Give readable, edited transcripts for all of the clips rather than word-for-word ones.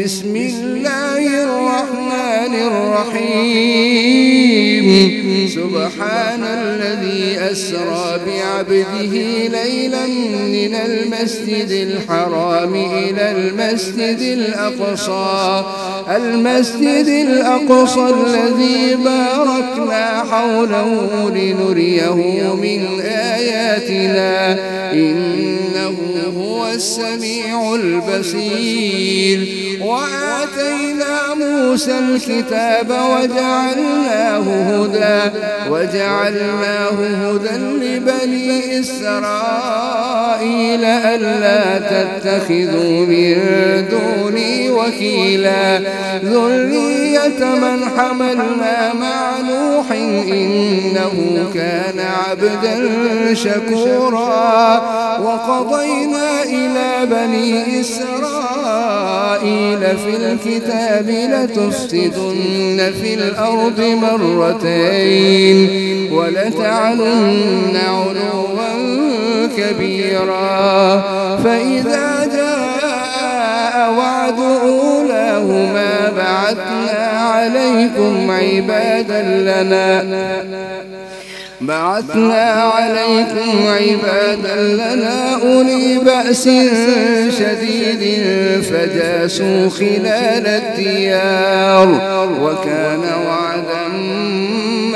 بسم الله الرحمن الرحيم سبحان الذي أسرى بعبده ليلا من المسجد الحرام إلى المسجد الأقصى الذي باركنا حوله لنريه من آياتنا إنه هو السميع البصير وآتينا موسى الكتاب وجعلناه هدى لبني إسرائيل ألا تتخذوا من دوني وكيلا ذرية من حملنا مع نوح إنه كان عبدا شكورا وقضينا إلى بني إسرائيل في الكتاب لتفسدن في الأرض مرتين ولتعلن علوا كبيرا فإذا جاء وعد أولاهما بعثنا عليكم عبادا لنا أولي بأس شديد فجاسوا خلال الديار وكان وعدا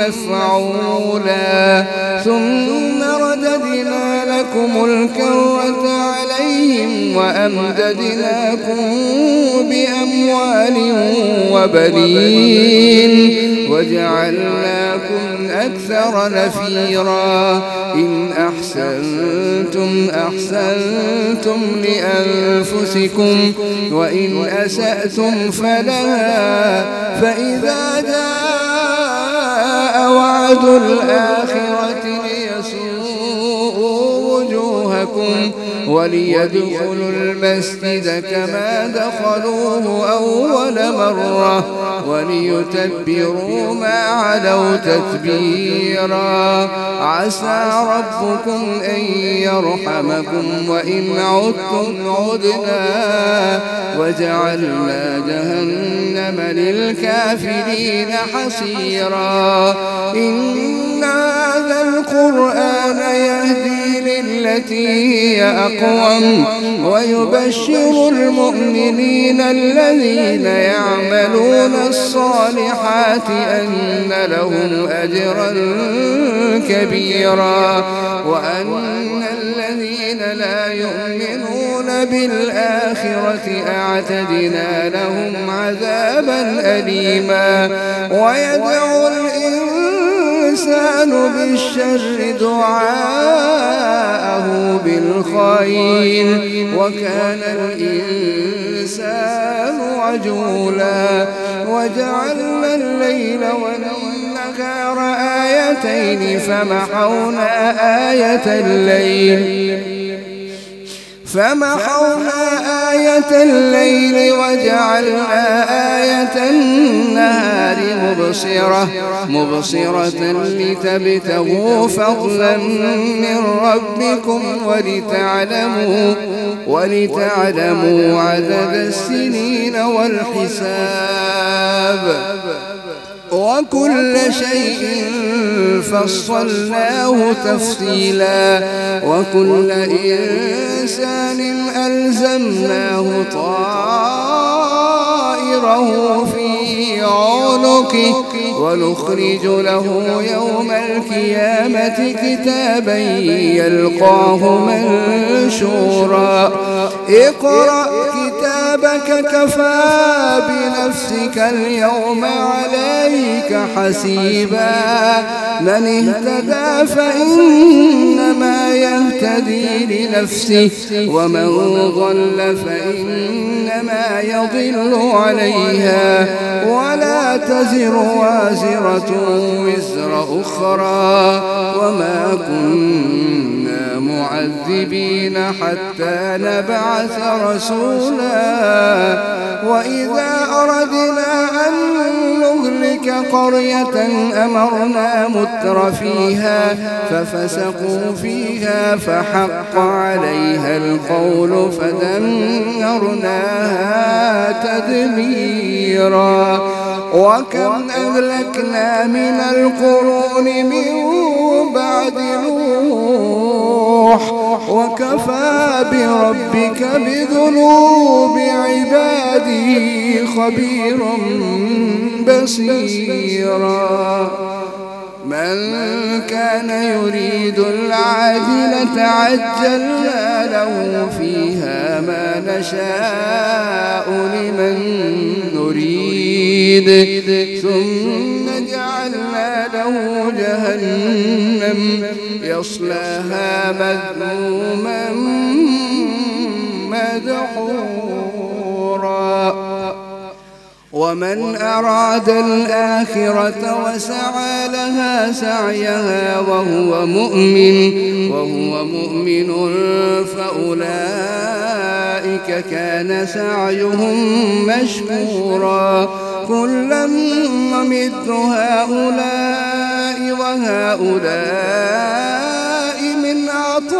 مفعولا ثم رددنا لكم الكرة عليهم وأمددناكم بأموال وبنين وجعلناكم أكثر نفيرا إن أحسنتم لأنفسكم وإن أسأتم فلها فإذا جاء وعد الآخرة ليسوءوا وجوهكم وليدخلوا المسجد كما دخلوه أول مرة وليتبروا ما علوا تتبيرا عسى ربكم أن يرحمكم وإن عدتم عدنا وجعلنا جهنم للكافرين حصيرا إن هذا القرآن يهدي للتي هي أقوم ويبشر المؤمنين الذين يعملون الصالحات أن لهم أجرا كبيرا وأن الذين لا يؤمنون بالآخرة أعتدنا لهم عذابا أليما ويدعو الإنسان بالشر دعاءه بالخير وكان الإنسان عجولا وجعلنا الليل والنهار آيتين فمحونا آية الليل وجعلنا آية النهار مبصرة لتبتغوا فضلا من ربكم ولتعلموا عدد السنين والحساب وكل شيء فصلناه تفصيلا وكل إنسان ألزمناه طائره في عنقه ونخرج له يوم القيامة كتابا يلقاه منشورا اقرأ كتابك كفى بنفسك اليوم عليك حسيبا من اهتدى فإنما يهتدي لنفسه ومن ضل فإنما يضل عليها ولا تزر وازرة وزر أخرى وما كنا معذبين حتى نبعث رسولا وإذا أردنا أن نهلك نهلك قرية أمرنا متر فيها ففسقوا فيها فحق عليها القول فدمرناها تدميرا وكم أهلكنا من القرون من بعد نوح وكفى بربك بذنوب عباده خبيرا بصيرا من كان يريد العاجلة عجلنا له فيها ما نشاء لمن نريد ثم جعلنا له جهنم يصلاها مذموما مدحورا ومن أراد الآخرة وسعى لها سعيها وهو مؤمن فأولئك كان سعيهم مشكورا كلا نمد هؤلاء وهؤلاء من عطاء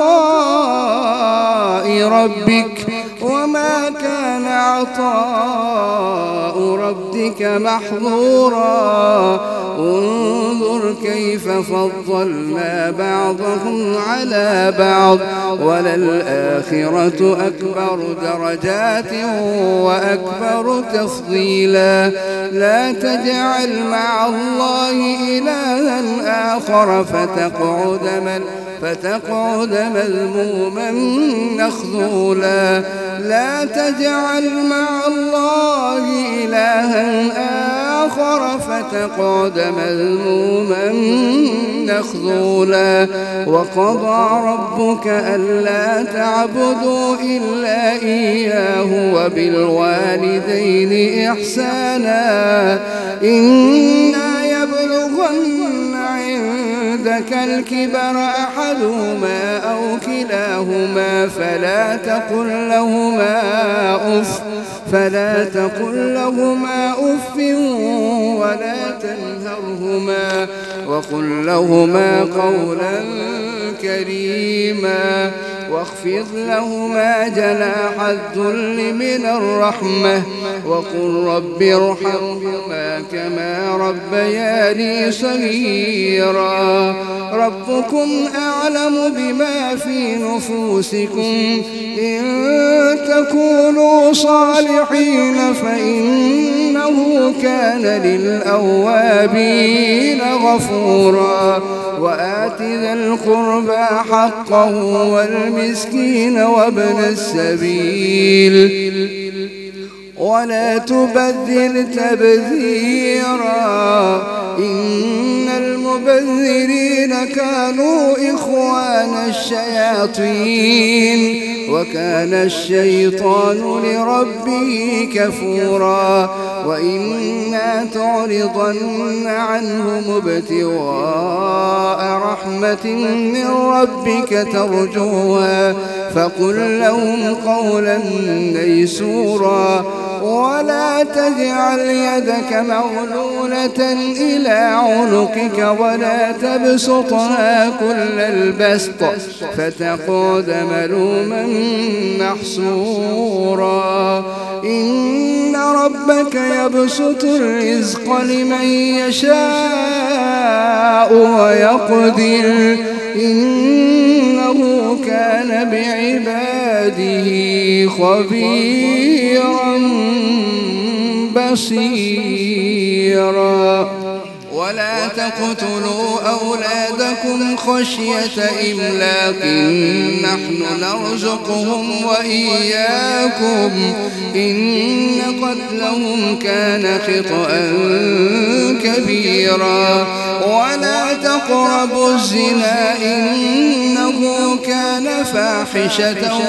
ربك وما كان عطاء ربك محظورا انظر كيف فضلنا بعضهم على بعض وللآخرة أكبر درجات وأكبر تفضيلا لا تجعل مع الله إلها آخر فتقعد مذموما مخذولا لا تجعل مع الله إلها آخر فتقعد مذموما مخذولا وقضى ربك ألا تعبدوا إلا إياه وبالوالدين إحسانا إما يبلغن عندك الكبر أحدهما أو كلاهما فلا تقل لهما أف ولا تنهرهما وقل لهما قولا كريما واخفض لهما جناح الذل من الرحمة وقل رب ارحمهما كما ربياني صغيرا ربكم أعلم بما في نفوسكم إن تكونوا صالحين فإنه كان للأوابين غفورا وآت ذا القربى حقه والمسكين وابن السبيل ولا تبذر تبذيرا إن المبذرين كانوا إخوان الشياطين وكان الشيطان لربه كفورا وإما تعرضن عنهم ابتغاء رحمة من ربك ترجوها فقل لهم قولا ميسورا ولا تجعل يدك مغلولة إلى عنقك ولا تبسطها كل البسط فتقعد ملوما محسورا إن ربك يبسط الرزق لمن يشاء ويقدر إنه كان بعباده خبيرا بصيرا ولا تقتلوا أولادكم خشية إملاق نحن نرزقهم وإياكم إن قتلهم كان خطأ كبيرا ولا تقربوا الزنا إنه كان فاحشة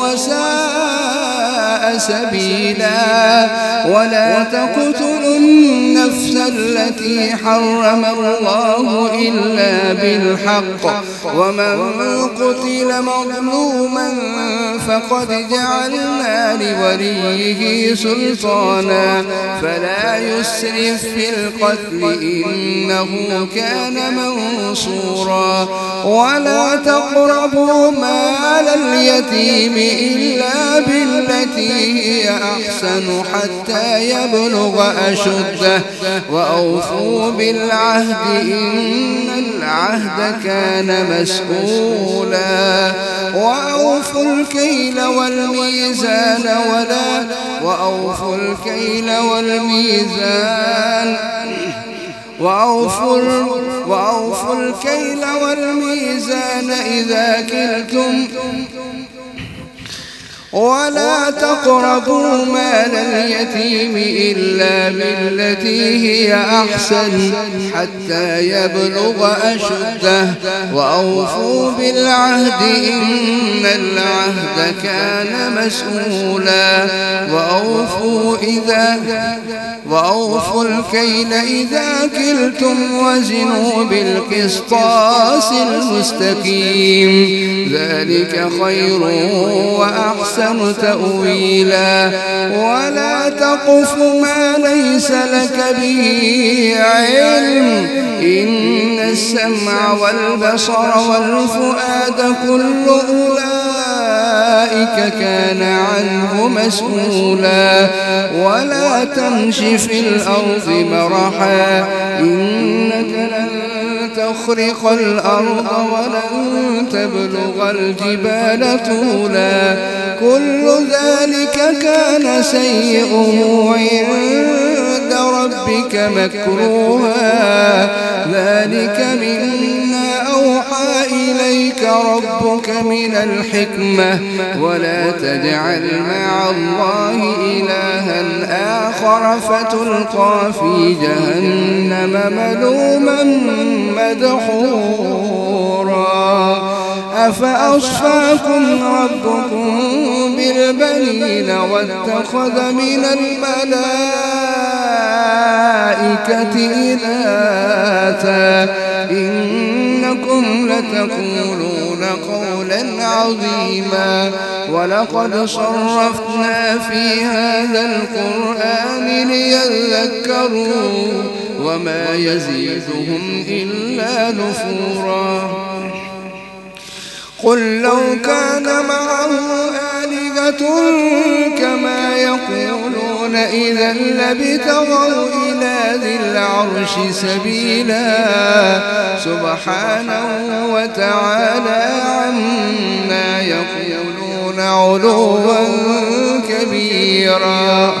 وساء سبيلا ولا تقتلوا النفس التي حرم الله إلا بالحق ومن قتل مظلوما فقد جعلنا لوليه سلطانا فلا يسرف في القتل إنه كان منصورا ولا تقربوا مال اليتيم إلا بالتي هي أحسن حتى يبلغ أشده وأوفوا بالعهد إن العهد كان مسؤولا وأوفوا الكيل والميزان إذا كلتم ولا تقربوا مال اليتيم إلا بالتي هي أحسن حتى يبلغ أشده وأوفوا بالعهد إن العهد كان مسؤولا وأوفوا الكيل إذا كلتم وزنوا بالقسطاس المستقيم ذلك خير وأحسن تأويلا ولا تقف ما ليس لك به علم إن السمع والبصر والفؤاد كل أولئك كان عنه مسؤولا ولا تمش في الأرض مرحا إنك لن تخرق الأرض ولن تبلغ الجبال طولا كل ذلك كان سيئه عند ربك مكروها ذلك مما أوحى إليك ربك من الحكمة ولا تجعل مع الله إلها آخر فتلقى في جهنم ملوما مدحورا أفأصفاكم ربكم بالبنين واتخذ من الملائكة إناثا إنكم لتقولون قولا عظيما ولقد صرفنا في هذا القرآن ليذكروا وما يزيدهم إلا نفورا قل لو كان معه آلهة كما يقولون إذا لابتغوا إلى ذي العرش سبيلا سبحانه وتعالى عما يقولون علوا كبيرا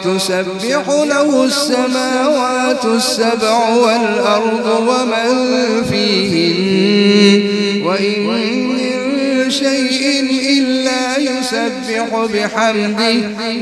تسبح له السماوات السبع والأرض ومن فيهن وإن من شيء إلا يسبح بحمده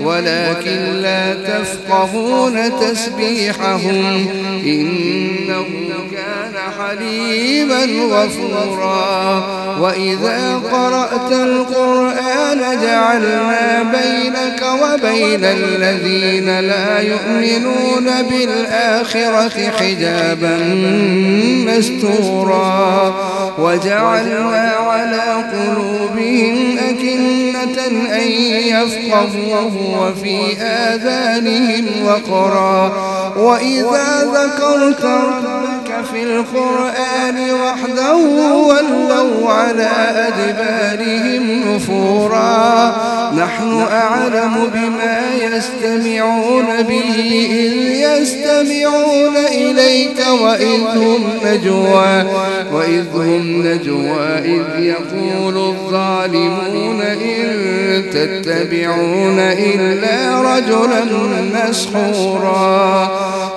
ولكن لا تفقهون تسبيحهم إنه كان حليما غفورا وإذا قرأت القرآن جعلنا بينك وبين الذين لا يؤمنون بالآخرة حجابا مستورا وجعلنا على قلوبهم أكنة أن يفقهوه وفي آذانهم وقرا وإذا ذكرت ربك في القرآن وحده ولوا على أدبارهم نفورا نحن أعلم بما يستمعون به إذ يستمعون إليك وإذ هم نجوى إذ يقول الظالمون إن تتبعون إلا رجلا مسحورا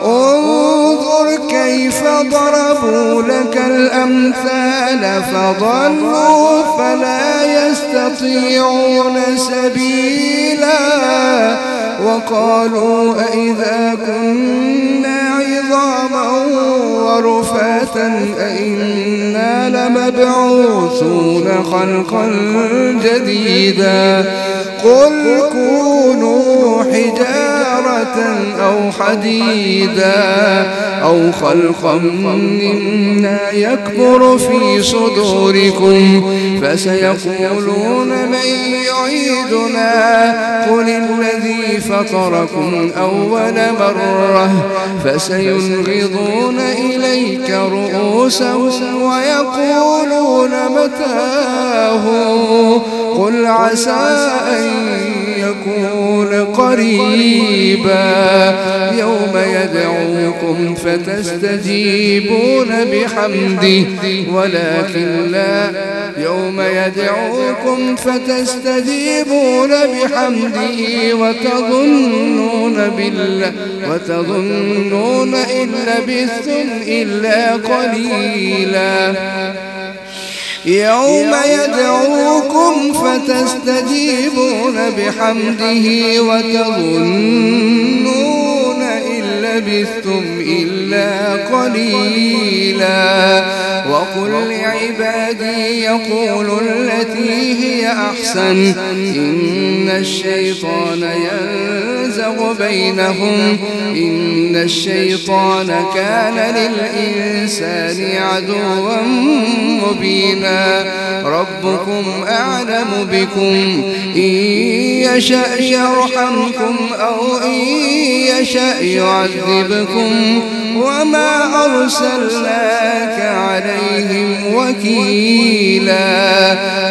انظر كيف ضربوا لك الأمثال فضلوا فلا يستطيعون سبيلا وقالوا أئذا كنا عظاما ورفاتا أئنا لمبعوثون خلقا جديدا قل كونوا حجارة أو حديدا أو خلقا مما يكبر في صدوركم فسيقولون من يعيدنا قل الذي فطركم أول مرة فسينغضون إليك رؤوسهم ويقولون متاه قل عسى أن يكون قريبا يوم يدعوكم فتستجيبون بحمده ولكن لا يوم يدعوكم فتستجيبون بحمده وتظنون إن لبثتم إلا قليلا يوم يدعوكم فتستجيبون بحمده وتظنون إن لبثتم إلا قليلا وقل لعبادي يقولوا التي هي أحسن إن الشيطان ينزغ بينهم إن الشيطان كان للإنسان عدوا مبينا ربكم أعلم بكم إن يشأ يرحمكم أو إن يشأ يعذبكم وما أرسلناك عليهم وكيلا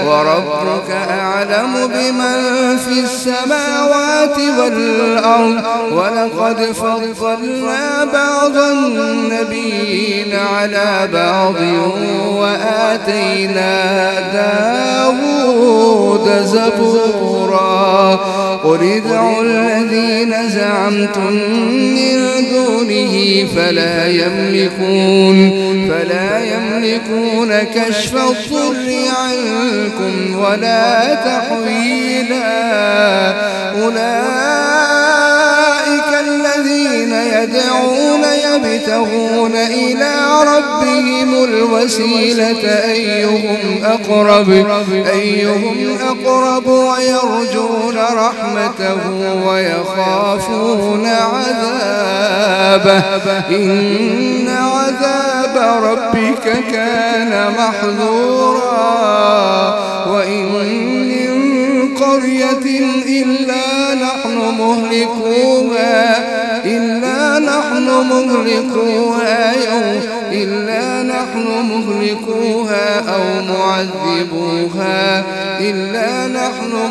وربك أعلم بمن في السماوات والأرض ولقد فضلنا بعض النبيين على بعض وآتينا داود زبورا قل ادعوا الذين زعمتم من دونه فلا يملكون كشف الضر عنكم ولا تحويلا أولئك الذين يدعون يبتغون إلى ربهم الوسيلة أيهم أقرب ويرجون رحمته ويخافون عذابه إن عذاب ربك كان محذورا وإن من قرية إلا نحن مهلكوها أو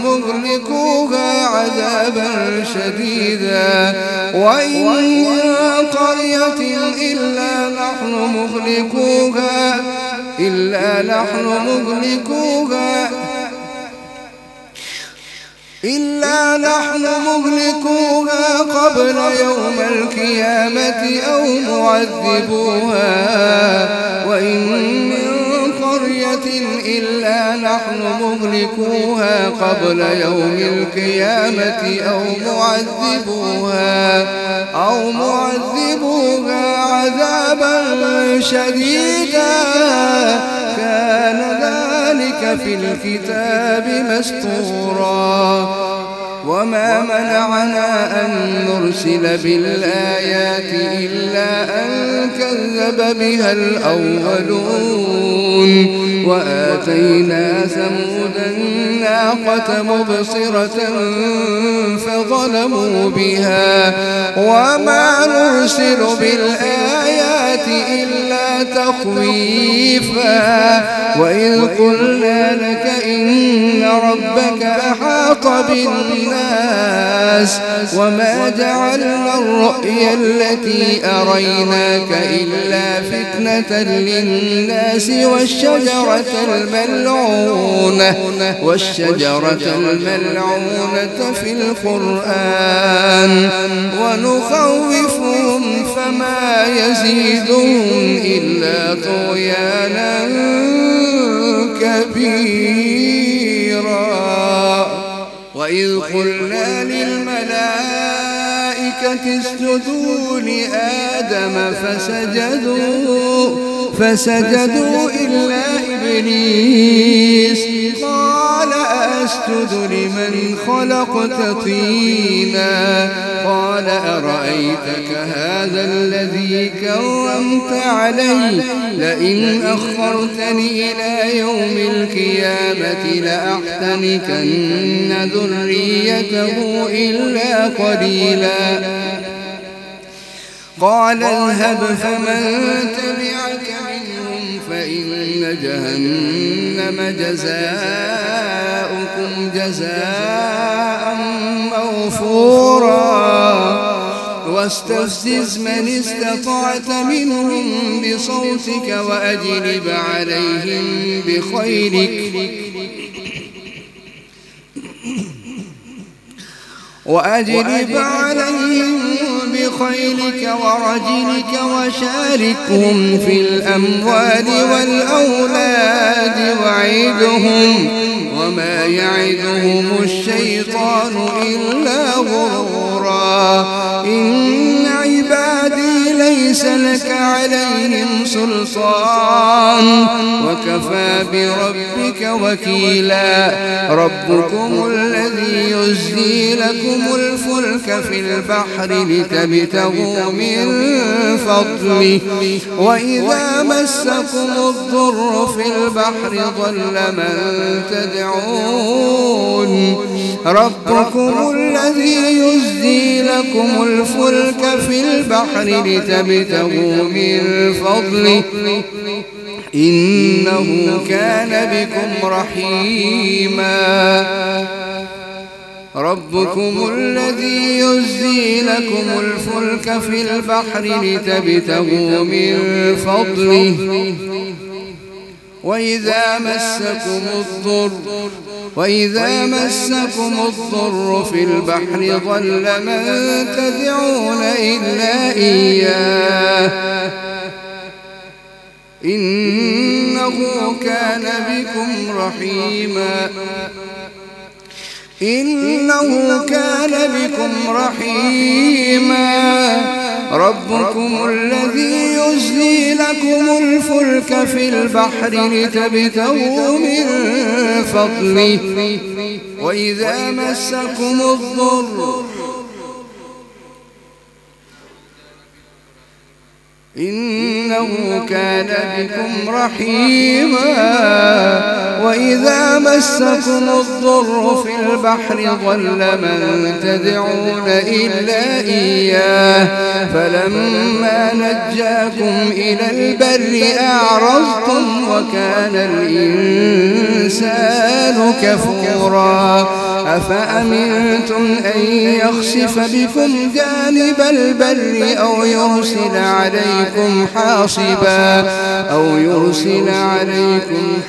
مغلقوها عذابا شديدا وإن من قرية إلا نحن مهلكوها قبل يوم القيامة أو معذبوها وإن من قرية إلا نحن مهلكوها قبل يوم القيامة أو معذبوها عذابا شديدا كان ذلك في الكتاب مسطورا وما منعنا أن نرسل بالآيات إلا أن كذب بها الأولون وآتينا ثمود الناقة مبصرة فظلموا بها وما نرسل بالآيات إلا تخويفا وإذ قلنا لك إن ربك أحاط بالناس وما جعلنا الرؤيا التي أريناك إلا فتنة للناس والشجرة الملعونة في القرآن ونخوفهم فما يزيدهم إلا طغيانا كبيرا وإذ قلنا للملائكة اسجدوا لآدم فسجدوا إلا إبليس قال أسجد لمن خلقت طينا قال أرأيتك هذا الذي كرمت علي لئن أخرتني إلى يوم القيامة لأحتنكن ذريته إلا قليلا قال اذهب فمن تبعك منهم فإن جهنم جزاؤكم جزاء موفورا واستفزز من استطعت منهم بصوتك وأجلب عليهم بخيلك ورجلك وشاركهم في الأموال والأولاد وعدهم وما يعدهم الشيطان إلا غرورا إن عبادي ليس لك عليهم سلطان وكفى بربك وكيلا ربكم الذي يزجي لكم الفلك في البحر لتبتغوا من فضله وإذا مسكم الضر في البحر ضل من تدعون ربكم الذي يزجي لكم الفلك في البحر لتبتغوا من فضله إنه كان بكم رحيما ربكم الذي يزجي لكم الفلك في البحر لتبتغوا من فضله وإذا مسكم الضر في البحر ضل من تدعون إلا إياه إنه كان بكم رحيما ربكم الذي يزجي لكم الفلك في البحر لتبتغوا من فضله وإذا مسكم الضر إنه كان بكم رحيما وإذا مسكم الضر في البحر ضل من تدعون إلا إياه فلما نجاكم إلى البر أعرضتم وكان الإنسان كفورا أفأمنتم أن يخسف بكم جانب البر أو يرسل عليكم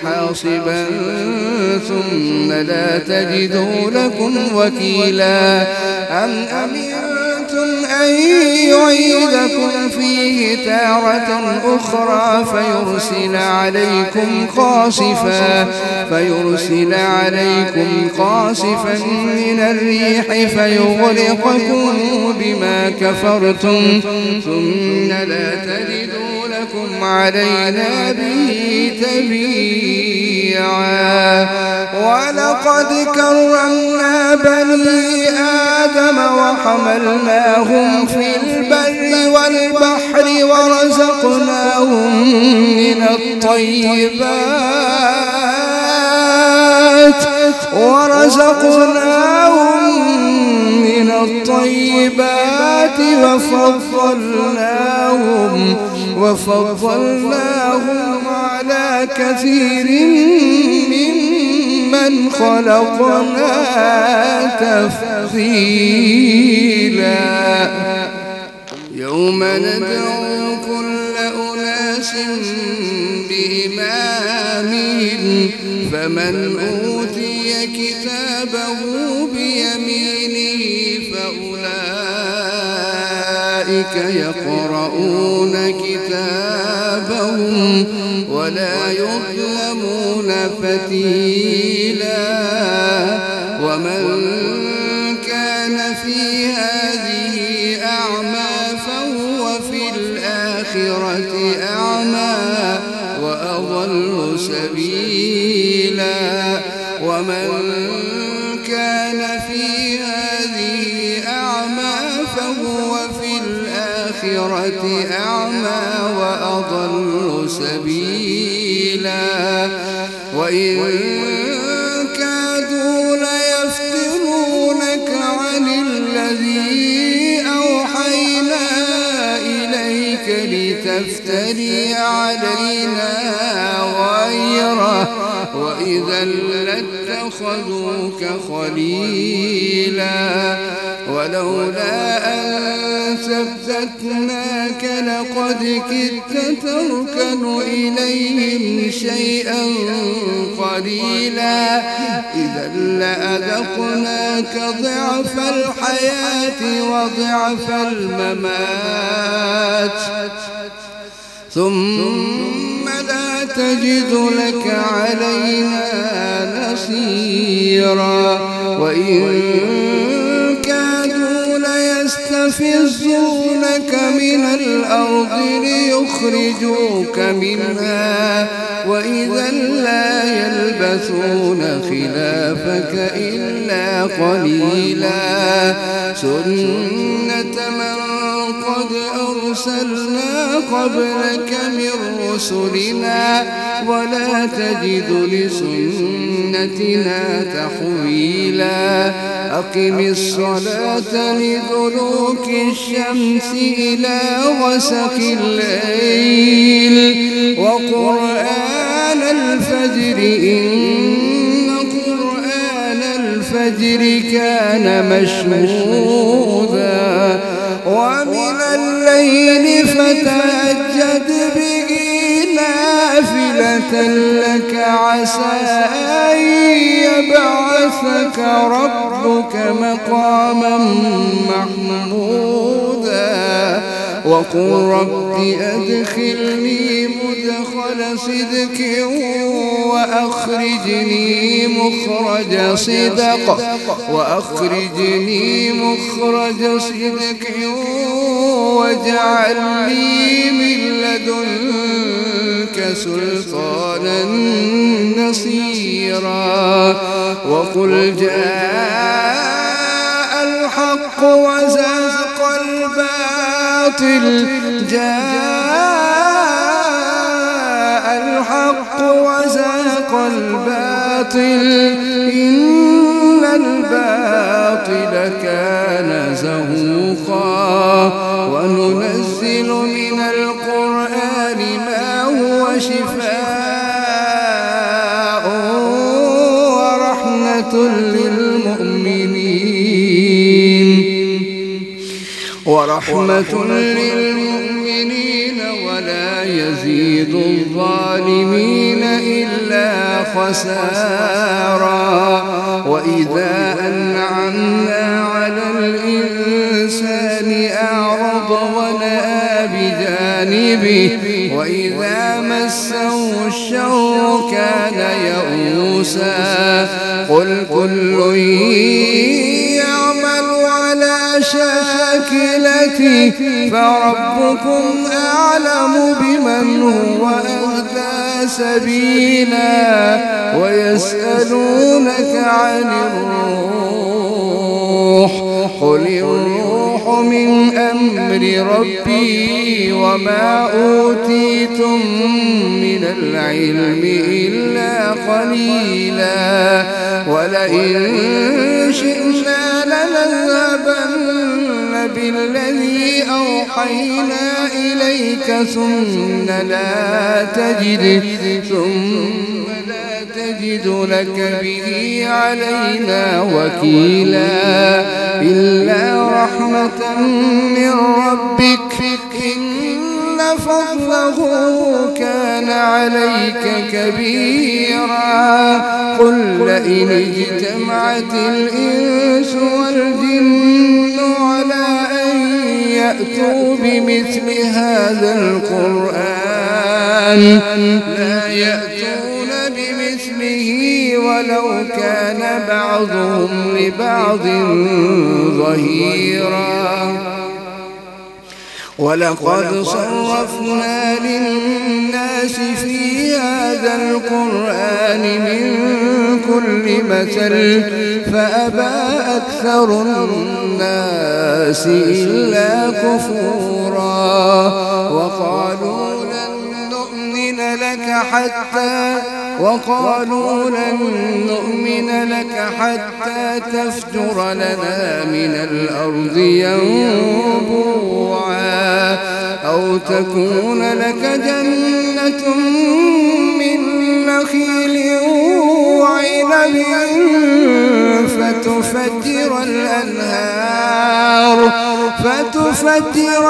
حاصبا ثم لا تجدوا لكم وكيلا أم أمنتم أن يعيدكم فيه تارة أخرى فيرسل عليكم قاصفا من الريح فيغرقكم بما كفرتم ثم لا تجدوا لكم علينا به تبيعا ولقد كرمنا بني آدم وحملناهم في البر والبحر ورزقناهم من الطيبات وفضلناهم على كثير ممن خلقنا تفضيلا يوم ندعو كل أناس بإمامهم فمن أوتي كتابه بيمينه فأولئك يقرؤون كتابهم ولا يظلمون فتيلا ومن كان في هذه أعمى فهو في الآخرة أعمى وأضل سبيلا وفي الآخرة أعمى وأضل سبيلا وإن كادوا ليفتنونك عن الذي أوحينا إليك لتفتري علينا غيره وإذا لاتخذوك خليلا ولولا أن ثبتناك لقد كدت تركن إليهم شيئا قليلا إذا لأذقناك ضعف الحياة وضعف الممات ثم لا تجد لك علينا نصيرا وإن كادوا ليستفزونك من الأرض ليخرجوك منها وإذا لا يلبثون خلافك إلا قليلا سنة من قد أرسلنا قبلك من رسلنا ولا تجد لسنتنا تحويلا أقم الصلاة لدلوك الشمس إلى غسق الليل وقرآن الفجر إن قرآن الفجر كان مشهودا ومن الليل فتهجد به نافلة لك عسى أن يبعثك ربك مقاما محمودا وقل رب أدخلني مدخل صدق وأخرجني مخرج صدق واجعل لي من لدنك سلطانا نصيرا وقل جاء الحق وزهق الباطل إن الباطل كان زهوقا وننزل من القرآن ما هو شفاء ورحمة للمؤمنين ولا يزيد الظالمين إلا خسارا وإذا أنعمنا على الإنسان أعرض ونأى بجانبه وإذا مسه الشر كان يئوسا قل كل يعمل على شاكلته فربكم أعلم بمن هو أهدى سبيلا ويسألونك عن الروح قل الروح من أمر ربي وما أوتيتم من العلم إلا قليلا ولئن شئنا لنذهبن بالذي أوحينا إليك ثم لا تجد لك به علينا وكيلا إلا رحمة من ربك إن فضله كان عليك كبيرا قل لئن اجتمعت الإنس والجن على أن يأتوا بمثل هذا القرآن لا يأتون بمثله ولو كان بعضهم لبعض ظهيرا ولقد صرفنا للناس في هذا القرآن من كل مثل فأبى أكثر الناس إلا كفورا وقالوا لن نؤمن لك حتى تفجر لنا من الأرض ينبوعا أو تكون لك جنة من نخيل وعنب فتفجر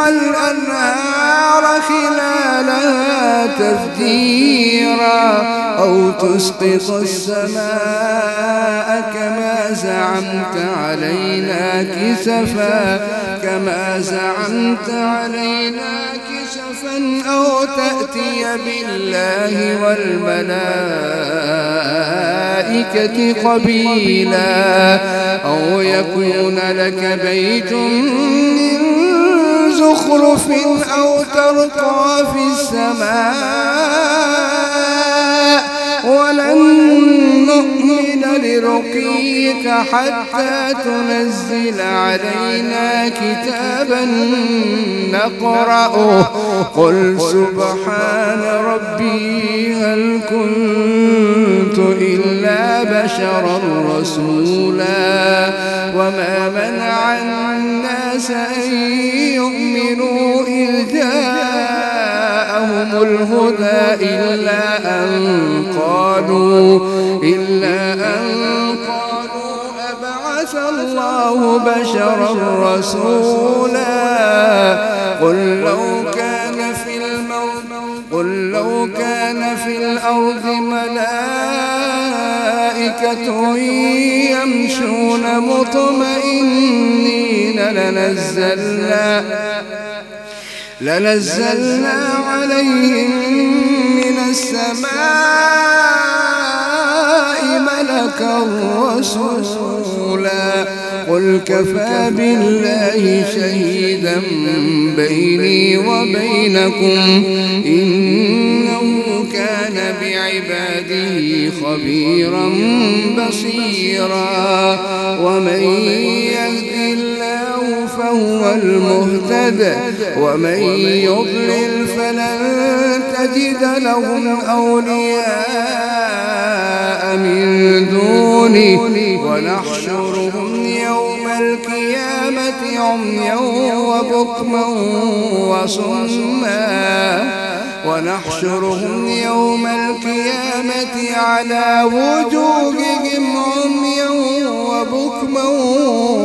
الأنهار خلالها تفجيرا أو تسقط السماء كما زعمت علينا كسفا أو تأتي بالله والملائكة قبيلا أو يكون لك بيت من زخرف أو ترقى في السماء ولن نؤمن لرقيك حتى تنزل علينا كتابا نقرأه قل سبحان ربي هل كنت إلا بشرا رسولا وما منع الناس أن يؤمنوا إذ جاءهم الهدى إلا أن قالوا أبعث الله بشرا رسولا قل لو كان في الأرض ملائكة يمشون مطمئنين لنزلنا عليهم من السماء ملكا رسولا قل كفى بالله شهيدا بيني وبينكم إنه كان بعباده خبيرا بصيرا ومن يهد الله فهو المهتد ومن يضلل فلن تجد لهم أولياء من دونه ونحشرهم يوم القيامة عميا وبكما على وجوههم عميا وبكما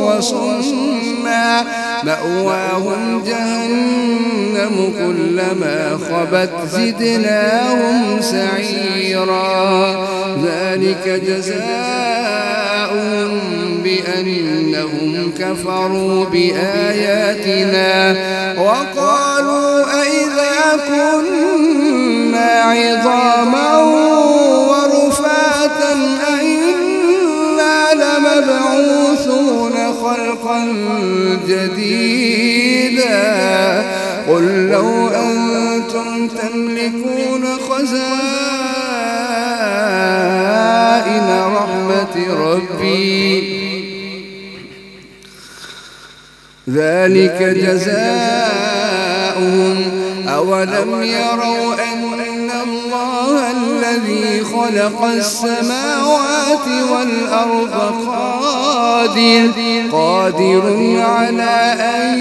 وصما مأواهم جهنم كلما خبت زدناهم سعيرا ذلك جزاؤهم بأنهم كفروا بآياتنا وقالوا أئذا كنا عظاما ورفاتا أئنا لمبعوثون خلقا جديدا قل لو أنتم تملكون خزائن رحمة ربي ذلك جزاؤهم أولم يروا أن الله الذي خلق السماوات والأرض قادر على أن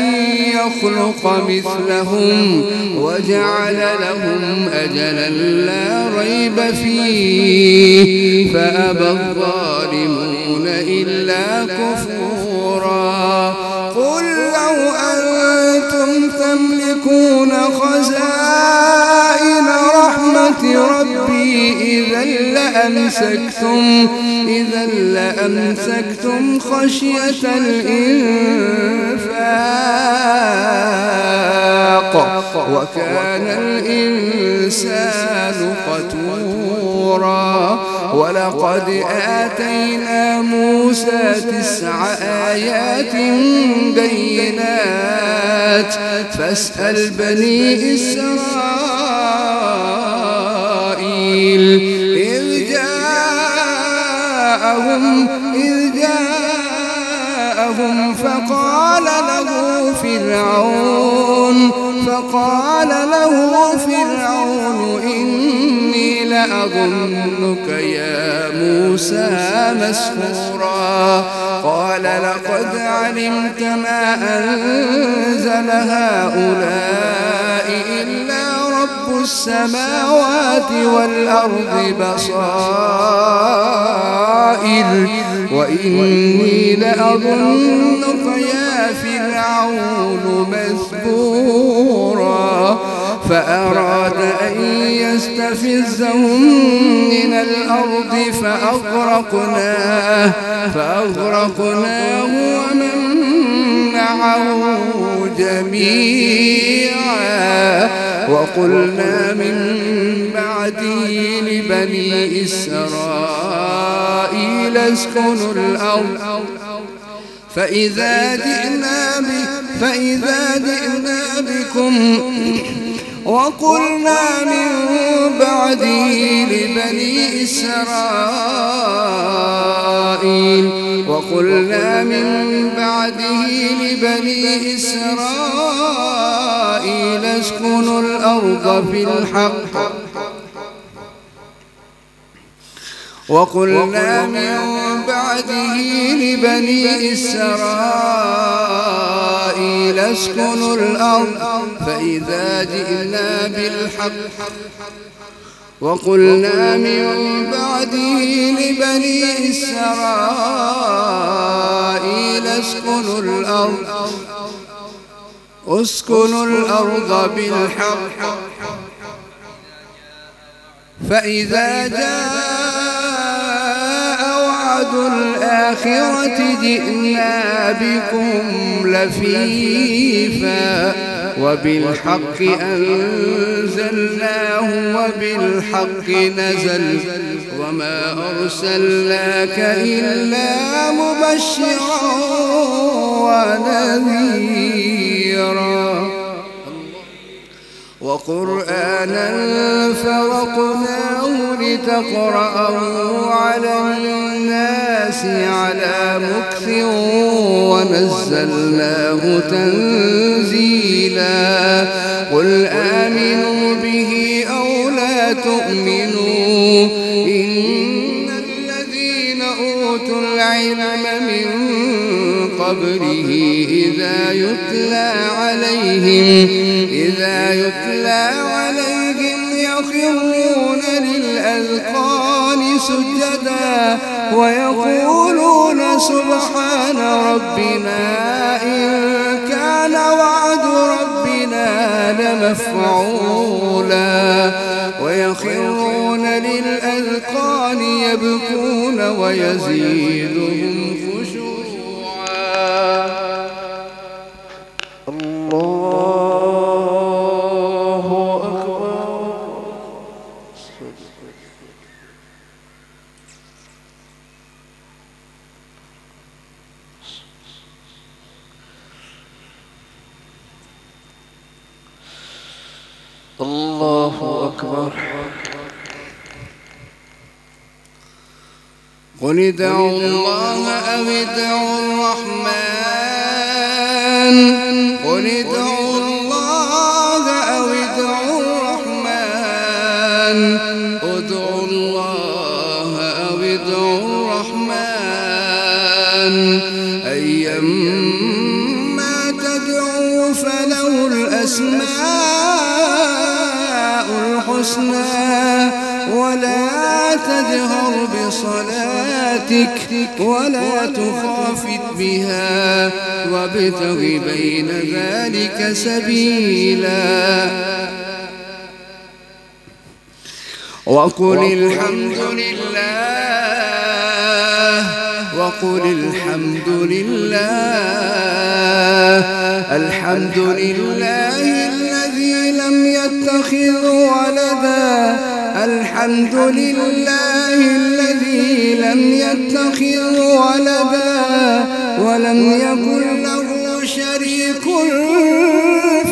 يخلق مثلهم وجعل لهم أجلا لا ريب فيه فأبى الظالمون إلا كفورا قل لو أنتم تملكون خزائن رحمة ربي إذا لأمسكتم خشية الإنفاق وكان الإنسان قتورا ولقد آتينا موسى 9 آيات بينات فاسأل بني إسرائيل إذ جاءهم فقال له فرعون إني لأظنك يا موسى مسحورا. قال لقد علمت ما أنزل هؤلاء إلا رب السماوات والأرض بصائر وإني لأظنك يا فرعون مثبورا. فأراد أن يستفزهم من الأرض فأغرقناه ومن معه جميعا. وقلنا من بعده لبني إسرائيل اسكنوا الأرض فإذا جئنا بكم وقلنا من بعده لبني إسرائيل اسكنوا الأرض بالحق وقلنا من بعده لبني إسرائيل اسكنوا الأرض فإذا جئنا بالحق وقلنا من بعده لبني إسرائيل اسكنوا الأرض بالحق فإذا جاء وعد الآخرة جئنا بكم لفيفا وبالحق أنزلناه وبالحق نزل وما أرسلناك إلا مبشرا ونذيرا وقرآنا فرقناه لتقرأه على الناس على مكث ونزلناه تنزيلا. قل آمنوا به أو لا تؤمنوا إن الذين أوتوا العلم من قبله إذا يتلى عليهم يخرون للأذقان سجدا ويقولون سبحان ربنا إن كان وعد ربنا لمفعولا. ويخرون للأذقان يبكون ويزيدهم خشوعا. الله أكبر. قل ادعوا الله أو ادعوا الرحمن قل ادعوا الله أو ادعوا الرحمن ادعوا الله أو ادعوا الرحمن أيما تدعوا فله الأسماء الحسنى ولا تجهر بصلاتك ولا تخافت بها وابتغ بين ذلك سبيلا. وقل الحمد لله الذي لم يتخذ ولدا ولم يكن له شريك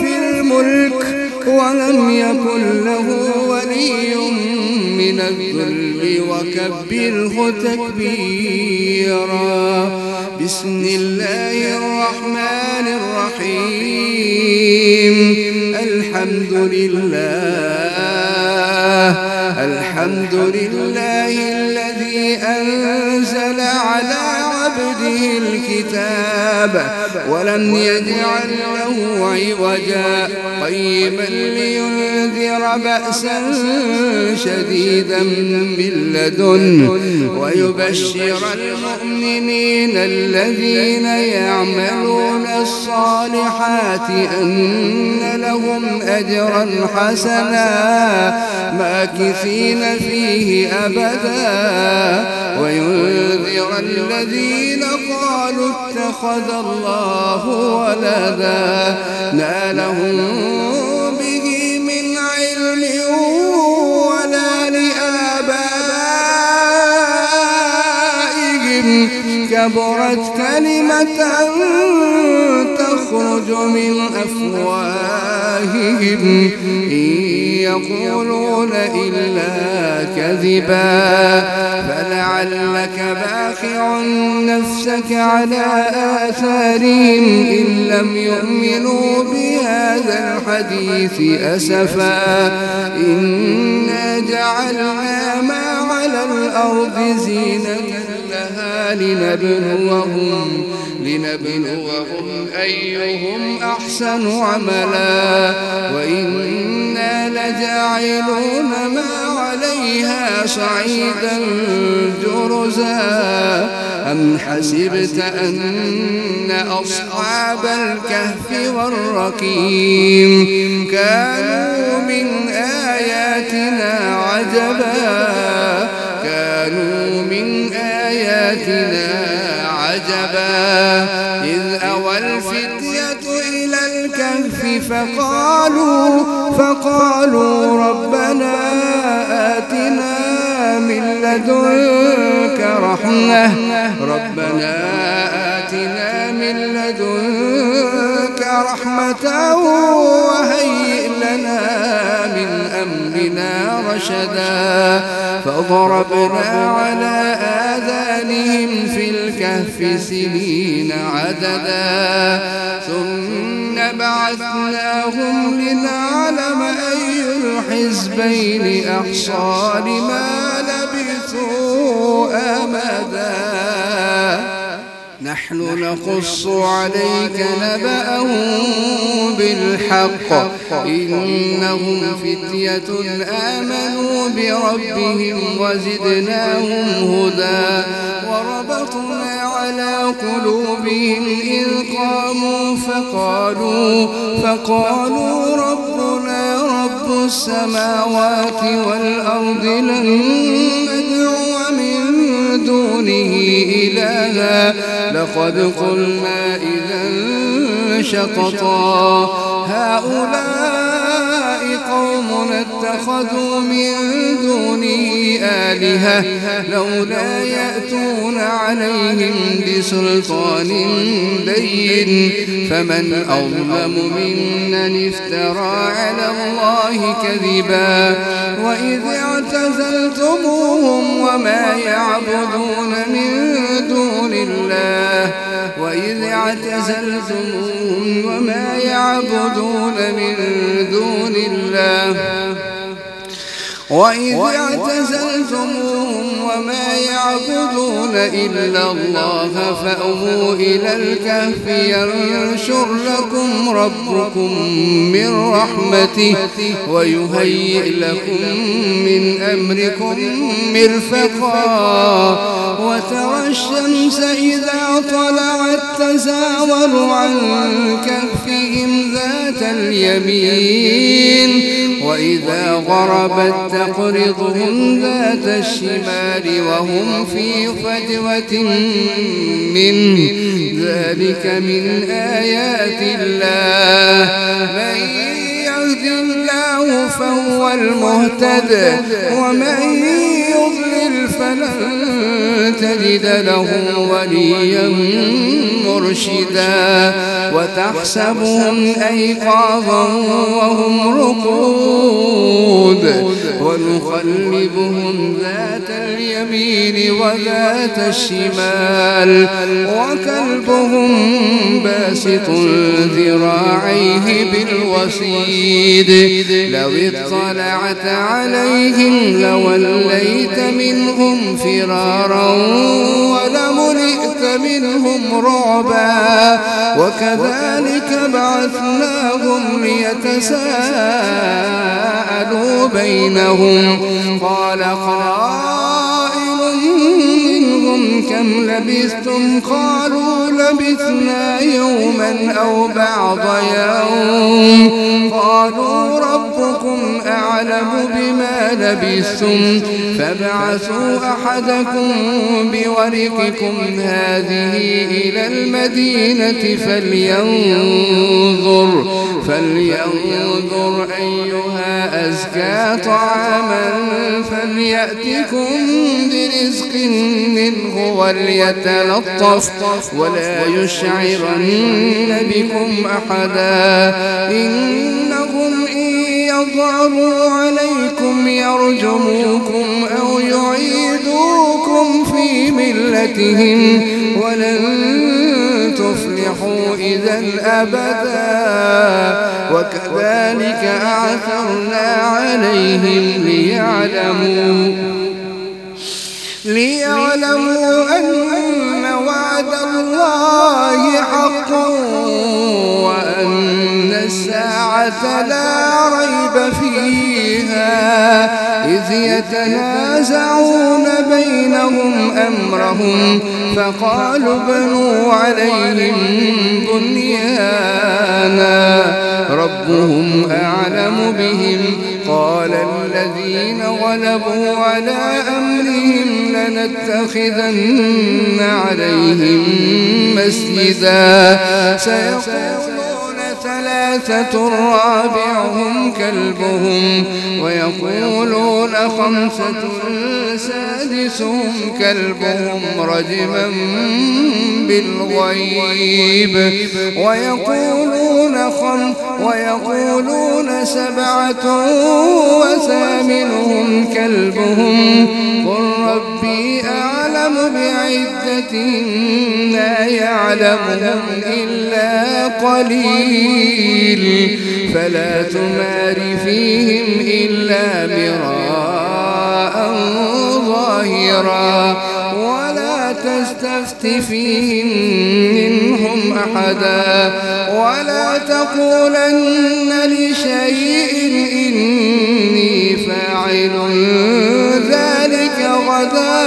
في الملك ولم يكن له ولي من الذل وكبره تكبيرا. بسم الله الرحمن الرحيم. الحمد لله الذي أنزل على عبده الكتاب ولم يجعل له عوجا قيما لينذر بأسا شديدا من لدنه ويبشر المؤمنين الذين يعملون الصالحات أن لهم أجرا حسنا ماكثين فيه أبدا وينذر الذين قالوا اتخذ الله ولدا ما لهم به من علم ولا لآبائهم كبرت كلمة تخرج من أفواههم إن يقولون إلا كذبا فلعلك باخع نفسك على آثارهم إن لم يؤمنوا بهذا الحديث أسفا إنا جعلنا ما على الأرض زينة لها لنبلوهم أيهم أحسن عملا وإنا لجاعلون ما عليها صعيدا جرزا. أم حسبت أن أصحاب الكهف والرقيم كانوا من آياتنا عجبا إذ أوى الفتية إلى الكهف فقالوا ربنا آتنا من لدنك رحمة وهيئ لنا من أمرنا رشدا. فضربنا على آذانهم في الكهف سنين عددا ثم بعثناهم لنعلم أي الحزبين أحصى لما لبثوا أمدا. نحن نقص عليك نبأهم بالحق إنهم فتية آمنوا بربهم وزدناهم هدى وربطنا على قلوبهم إذ قاموا فقالوا ربنا رب السماوات والأرض لن ندعو من دونه إلها لقد قلنا إذا شططا هؤلاء قوم اتخذوا من دونه آلهة لولا يأتون عليهم بسلطان بين فمن أظلم ممن افترى على الله كذبا. وإذ اعتزلتموهم وما يعبدون من دون الله وإذ اعتزلتموهم وما يعبدون إلا الله فأووا إلى الكهف ينشر لكم ربكم من رحمته ويهيئ لكم من أمركم مرفقا. وترى الشمس إذا طلعت تزاور عن كهفهم ذات اليمين وإذا غربت تقرضهم ذات الشمال وهم في فجوة منه ذلك من آيات الله من يهد الله فهو المهتد ومن يضلل فلن تجد له وليا مرشدا. وتحسبهم أيقاظا وهم رقود ونقلبهم ذات اليمين وذات الشمال وكلبهم باسط ذراعيه بالوصيد لو اطلعت عليهم لوليت منهم فرارا ولملئت منهم رعبا وكذلك بعثناهم ليتساءلوا بينهم قال قائل منهم كم لبثتم قالوا لبثنا يوما أو بعض يوم قالوا ربكم أعلم بما لبثتم فابعثوا أحدكم بورقكم هذه إلى المدينة فلينظر أيها أزكى طعاما فليأتكم برزق منه وليتلطف ولا يشعرن بكم أحدا إنهم إن يظهروا عليكم يرجموكم أو يعيدوكم في ملتهم ولن تفلحوا إذا أبدا وكذلك أعثرنا عليهم ليعلموا أن وعد الله حق وأن الساعة لا ريب فيها إذ يتنازعون بينهم أمرهم فقالوا ابنوا عليهم بنيانا ربهم أعلم بهم قال الذين غلبوا على أمرهم لنتخذن عليهم مسجدا سيقولون ثلاثة رابعهم كلبهم ويقولون خمسة سادسهم كلبهم رجما بالغيب ويقولون سبعة وثامنهم كلبهم قل ربي أعلم بعدتهم لا يعلمهم إلا قليل فلا تمار فيهم إلا مراء ظاهرا ولا تستفت فيهم منهم أحدا ولا تقولن لشيء إني فاعل ذلك غدا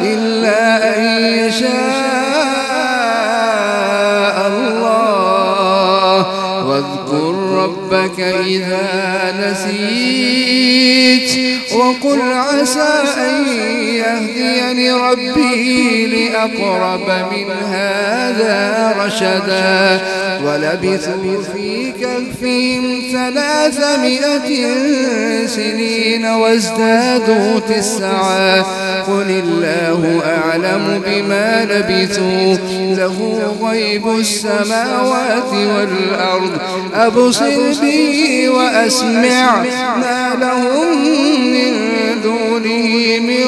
إلا أن يشاء الله واذكر ربك إذا نسيت وقل عسى أن يهديني ربي لأقرب من هذا رشدا ولبثوا في كهفهم 300 سنين وازدادوا 9 قل الله أعلم بما لبثوا له غيب السماوات والأرض أبصر به وأسمع ما لهم من دونه من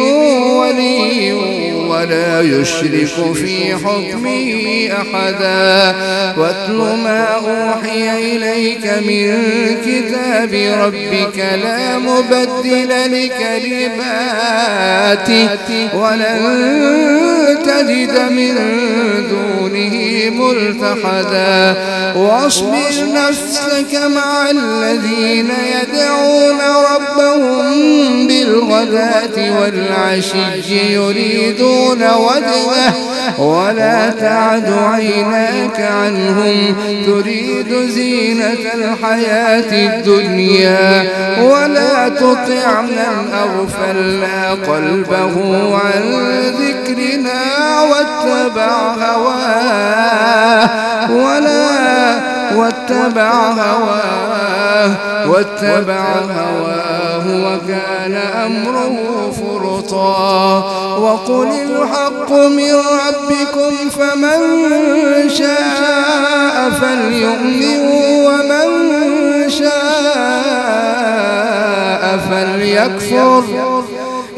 ولي ولا يشرك في حكمه أحدا واتل ما أوحي إليك من كتاب ربك لا مبدل لكلماته ولن تجد من دونه ملتحدا واصبر نفسك مع الذين يدعون ربهم بالغداة والعشي يريدون وجهه ولا تعد عيناك عنهم تريد زينة الحياة الدنيا ولا تطع من أغفلنا قلبه عن ذكرنا واتبع هواه وكان أمره فرطا وقل الحق من ربكم فمن شاء فليؤمن ومن شاء يكفر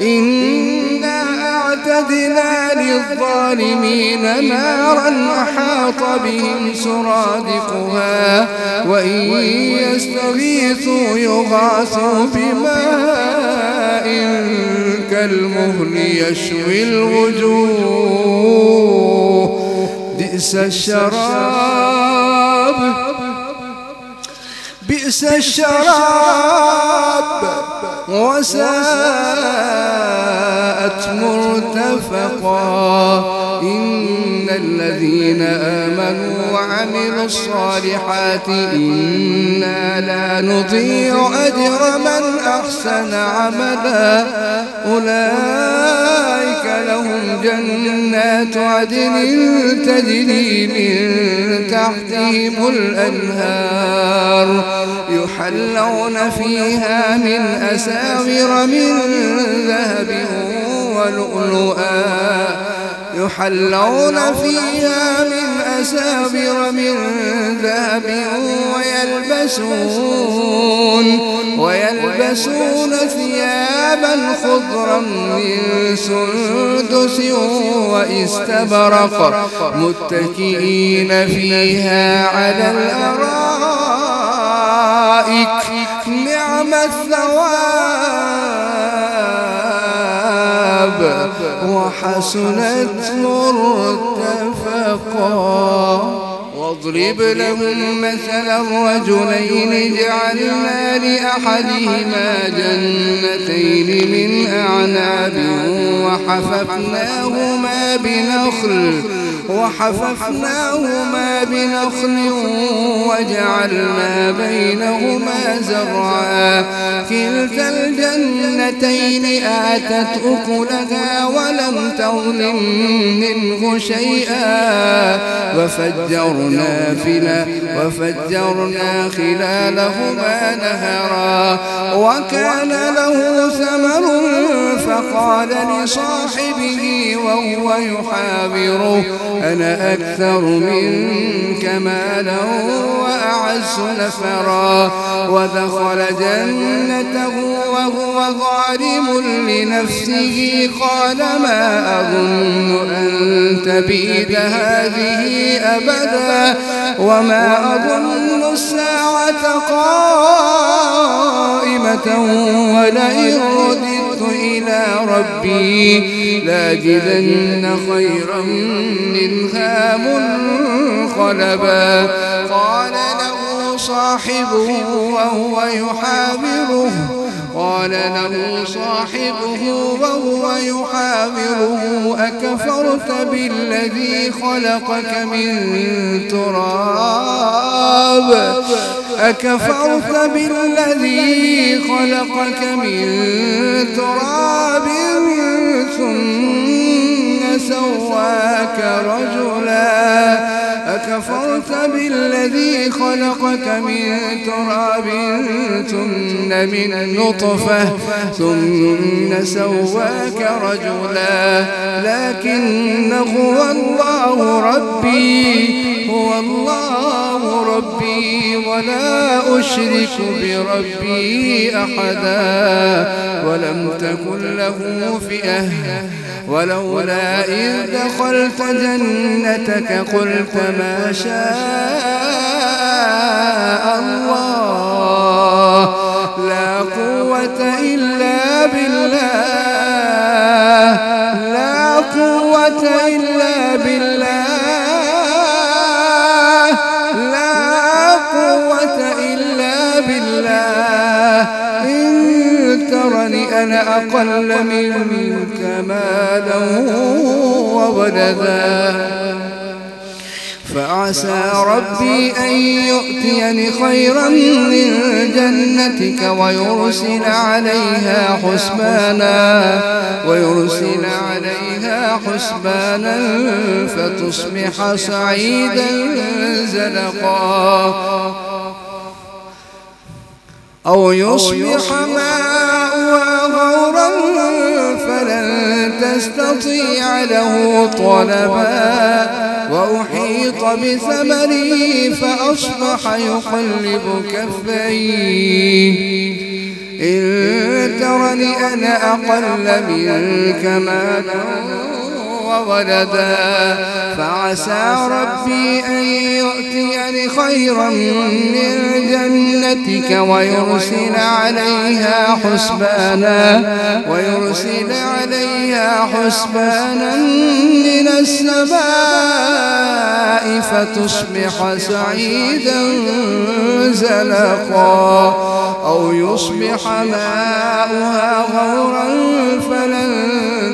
إنا أعتدنا للظالمين نارا أحاط بهم سرادقها وإن يستغيثوا يغاثوا بماء كالمهل يشوي الوجوه بئس الشراب وساءت مرتفقا إن الذين آمنوا وعملوا الصالحات إنا لا نضيع أجر من أحسن عملا أولئك لهم جنات عدن تجري من تحتهم الأنهار يحلون فيها من أساور من ذهب ولؤلؤا ويلبسون ثيابا خضرا من سندس واستبرق متكئين فيها على الأرائك نعم الثواب وحسنت مرتفقا واضرب لهم مثل الرجلين جعلنا لأحدهما جنتين من أعناب وحففناهما بنخل وجعلنا بينهما زرعا كلتا الجنتين آتت أكلها ولم تظلم منه شيئا وفجرنا خلالهما نهرا وكان له ثمر فقال لصاحبه وهو يحاوره أنا أكثر منك مالا وأعز نفرا ودخل جنته وهو ظالم لنفسه قال ما أظن أن تبيد هذه أبدا وما أظن الساعة قائمة ولئن رددت إلى ربي لاجدن خيرا منها منقلبا قال له صاحبه وهو يحاوره أكفرت بالذي خلقك من تراب ثم سواك رجلا أكفرت بالذي خلقك من تراب ثم من نطفة ثم سواك رجلا لكن هو الله ربي ولا أشرك بربي أحدا ولم تكن له فئة ولولا إذ دخلت جنتك قلت ما شاء الله لا قوة إلا بالله إن ترني أنا أقل منك مالا وولدا فعسى ربي أن يؤتيني خيرا من جنتك ويرسل عليها حسبانا فتصبح سعيدا زلقا أو يصبح ماؤها غورا فلن تستطيع له طلبا وأحيط بثمره فأصبح يقلب كفيه إن ترني أنا أقل منك مالا وولدا فعسى ربي أن يؤتيني خيرا من جنتك ويرسل عليها حسبانا من السماء فتصبح سعيدا زلقا أو يصبح ماؤها غورا فلن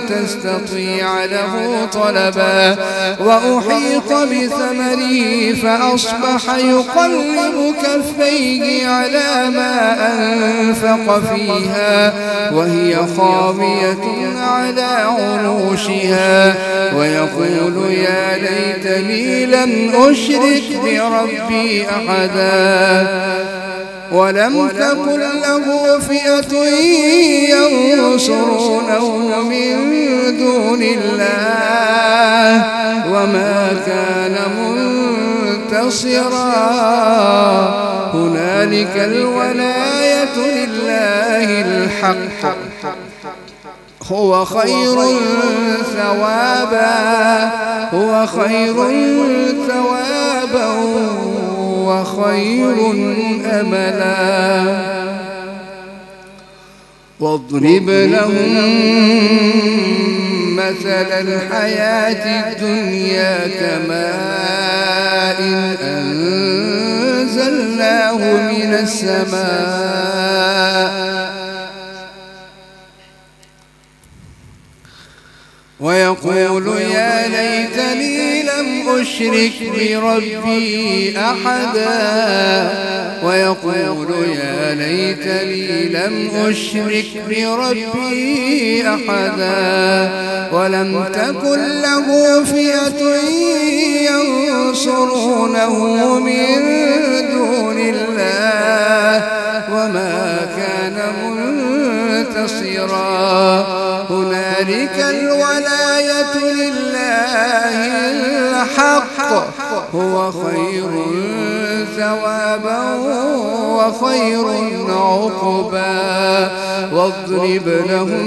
تستطيع له طلبا وأحيط بثمره فأصبح يقلب كفيه على ما أنفق فيها وهي خاوية على عروشها ويقول يا ليتني لم أشرك بربي أحدا ولم تكن له فئة ينصرونه من دون الله وما كان منتصرا هنالك الولاية لله الحق هو خير ثوابا وخير أملا واضرب لهم مثل الحياة الدنيا كماء أنزلناه من السماء ويقول يا ليتني لم أشرك بربي أحدا ولم تكن له فئة ينصرونه من دون الله وما كان منتصرا هنالك الولاية لله الحق هو خير ثوابا وخير عقبا واضرب لهم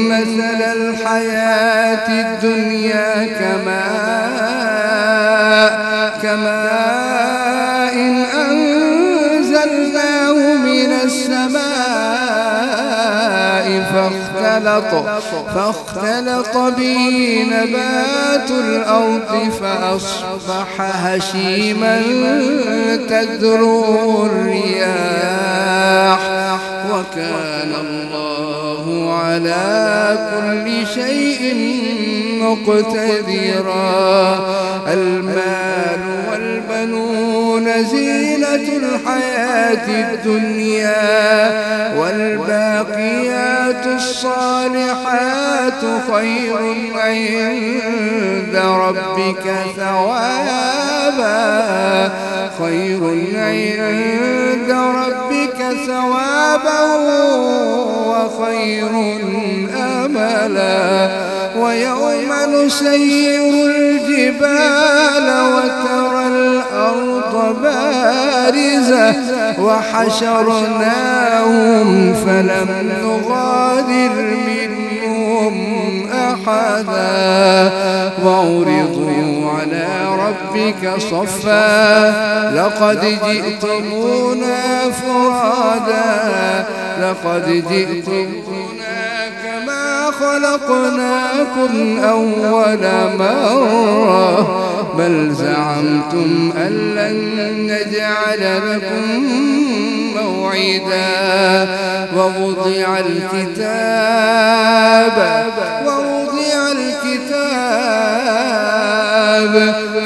مثل الحياة الدنيا كماء أنزلناه من السماء فاختلط به نبات الأرض فأصبح هشيما تذروه الرياح وكان الله على كل شيء مقتدرا المال والبنون زينة الحياة الدنيا والباقيات الصالحات خير عند ربك ثوابا وخير أملا ويوم نسير الجبال وترى الأرض بارزة وحشرناهم فلم نغادر منهم أحدا وعرضوا على ربك صفا لقد جئتمونا كما خلقناكم أول مرة بل زعمتم أن لن نجعل لكم موعدا ووضع الكتاب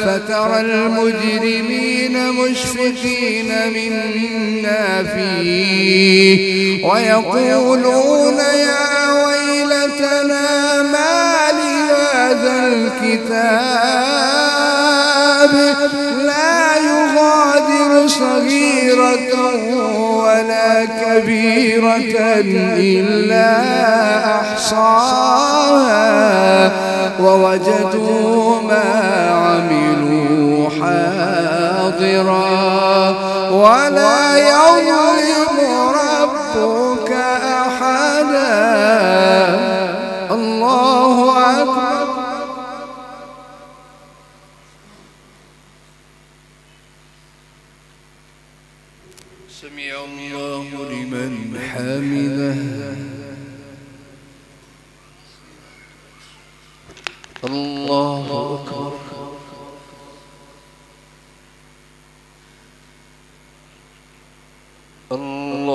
فترى المجرمين مشفقين مما فيه ويقولون يا ويلتنا ما لهذا الكتاب لا يغادر صغيرة ولا كبيرة إلا أحصاها ووجدوا ما عملوا حاضرا ولا يظلم ربك سمع الله لمن حمده. الله أكبر. الله